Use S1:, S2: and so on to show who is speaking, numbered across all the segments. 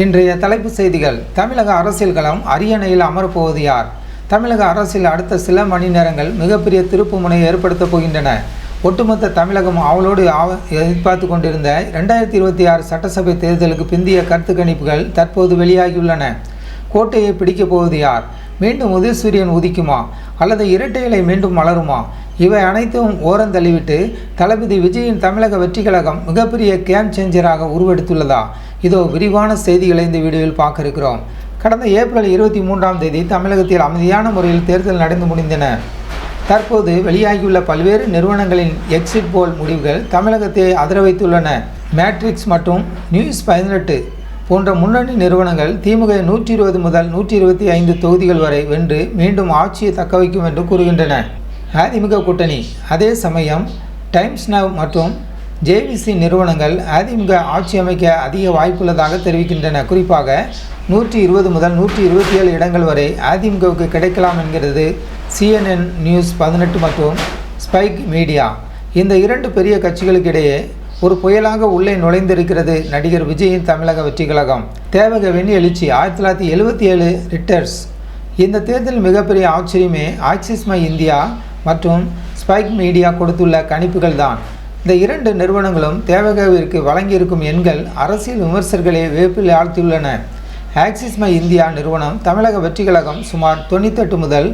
S1: இன்றைய தலைப்புச் செய்திகள். தமிழக அரசியல் களம் அரியணையில் அமரப்போவது யார்? தமிழக அரசியல் அடுத்த சில மணி நேரங்கள் மிகப்பெரிய திருப்புமுனை ஏற்படுத்தப் போகின்றன. ஒட்டுமொத்த தமிழகம் அவளோடு எதிர்பார்த்து கொண்டிருந்த 2026 சட்டசபை தேர்தலுக்கு பிந்தைய கருத்து கணிப்புகள் தற்போது வெளியாகியுள்ளன. கோட்டையை பிடிக்கப் போவது யார்? மீண்டும் உதயசூரியன் உதிக்குமா அல்லது இரட்டை இலை மீண்டும் மலருமா? இவை அனைத்தும் ஓரந்தள்ளிவிட்டு தளபதி விஜயின் தமிழக வெற்றி கழகம் மிகப்பெரிய கேம் சேஞ்சராக உருவெடுத்துள்ளதா? இதோ விரிவான செய்திகளை இந்த வீடியோவில் பார்க்க இருக்கிறோம். கடந்த ஏப்ரல் 23ஆம் தேதி தமிழகத்தில் அமைதியான முறையில் தேர்தல் நடந்து முடிந்தன. தற்போது வெளியாகியுள்ள பல்வேறு நிறுவனங்களின் எக்ஸிட் போல் முடிவுகள் தமிழகத்தை அதிர வைத்துள்ளன. மேட்ரிக்ஸ் மற்றும் நியூஸ் 18 போன்ற முன்னணி நிறுவனங்கள் திமுக 120 முதல் 125 தொகுதிகள் வரை வென்று மீண்டும் ஆட்சியை தக்க வைக்கும் என்று கூறுகின்றன. அதிமுக கூட்டணி. அதே சமயம் டைம்ஸ் நவ் மற்றும் ஜேவிசி நிறுவனங்கள் அதிமுக ஆட்சி அமைக்க அதிக வாய்ப்புள்ளதாக தெரிவிக்கின்றன. குறிப்பாக 120 முதல் 127 இடங்கள் வரை அதிமுகவுக்கு கிடைக்கலாம் என்கிறது CNN நியூஸ் 18 மற்றும் ஸ்பைக் மீடியா. இந்த இரண்டு பெரிய கட்சிகளுக்கிடையே ஒரு புயலாக உள்ளே நுழைந்திருக்கிறது நடிகர் விஜயின் தமிழக வெற்றி கழகம். தேவக வெண்ணி எழுச்சி 1977 ரிட்டர்ஸ். இந்த தேர்தல் மிகப்பெரிய ஆச்சரியமே ஆக்சிஸ் மை இந்தியா மற்றும் ஸ்பைக் மீடியா கொடுத்துள்ள கணிப்புகள் தான். இந்த இரண்டு நிறுவனங்களும் தேவகவிற்கு வழங்கியிருக்கும் எண்கள் அரசியல் விமர்சகர்களை வியப்பில் ஆழ்த்தியுள்ளன. ஆக்சிஸ் மை இந்தியா நிறுவனம் தமிழக வெற்றி கழகம் சுமார் 98 முதல்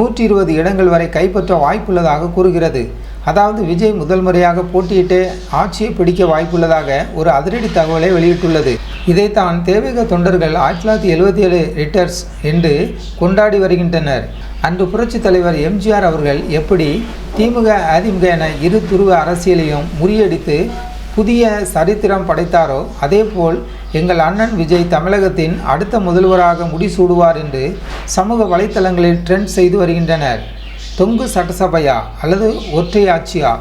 S1: 120 இடங்கள் வரை கைப்பற்ற வாய்ப்புள்ளதாக கூறுகிறது. அதாவது விஜய் முதல் முறையாக போட்டியிட்டு ஆட்சியை பிடிக்க வாய்ப்புள்ளதாக ஒரு அதிரடி தகவலை வெளியிட்டுள்ளது. இதைத்தான் தேவக தொண்டர்கள் 1977 ரிட்டர்ஸ் என்று கொண்டாடி வருகின்றனர். அன்று புரட்சித் தலைவர் எம்ஜிஆர் அவர்கள் எப்படி திமுக அதிமுக என இரு துருவ அரசியலையும் முறியடித்து புதிய சரித்திரம் படைத்தாரோ அதேபோல் எங்கள் அண்ணன் விஜய் தமிழகத்தின் அடுத்த முதல்வராக முடிசூடுவார் என்று சமூக வலைத்தளங்களில் ட்ரெண்ட் செய்து வருகின்றனர். தொங்கு சட்டசபையா அல்லது ஒற்றை ஆட்சியா?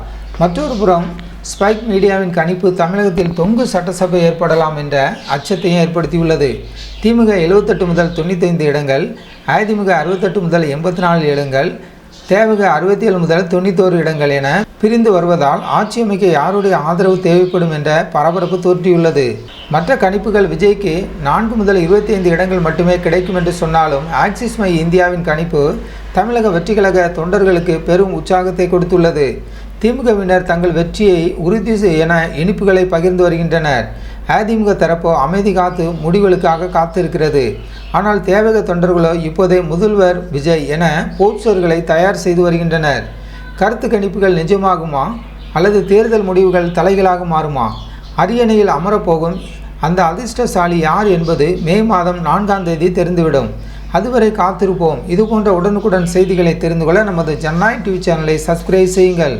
S1: மற்றொரு புறம் ஸ்பைக் மீடியாவின் கணிப்பு தமிழகத்தில் தொங்கு சட்டசபை ஏற்படலாம் என்ற அச்சத்தையும் ஏற்படுத்தியுள்ளது. திமுக 78 முதல் 95 இடங்கள், அதிமுக 68 முதல் 84 இடங்கள், தேவக 67 முதல் 91 இடங்கள் என பிரிந்து வருவதால் ஆட்சி அமைக்க யாருடைய ஆதரவு தேவைப்படும் என்ற பரபரப்பு தோற்றியுள்ளது. மற்ற கணிப்புகள் விஜய்க்கு 4 முதல் 25 இடங்கள் மட்டுமே கிடைக்கும் என்று சொன்னாலும் ஆக்சிஸ் மை இந்தியாவின் கணிப்பு தமிழக வெற்றி கழக தொண்டர்களுக்கு பெரும் உற்சாகத்தை கொடுத்துள்ளது. திமுகவினர் தங்கள் வெற்றியை உறுதி என இனிப்புகளை பகிர்ந்து வருகின்றனர். அதிமுக தரப்போ அமைதி காத்து முடிவுகளுக்காக காத்திருக்கிறது. ஆனால் தேவக தொண்டர்களோ இப்போதே முதல்வர் விஜய் என போஸ்டர்களை தயார் செய்து வருகின்றனர். கருத்து கணிப்புகள் நிஜமாகுமா அல்லது தேர்தல் முடிவுகள் தலைகளாக மாறுமா? அரியணையில் அமரப்போகும் அந்த அதிர்ஷ்டசாலி யார் என்பது மே மாதம் 4ஆம் தேதி தெரிந்துவிடும். அதுவரை காத்திருப்போம். இதுபோன்ற உடனுக்குடன் செய்திகளை தெரிந்து கொள்ள நமது ஜனநாயக டிவி சேனலை சப்ஸ்கிரைப் செய்யுங்கள்.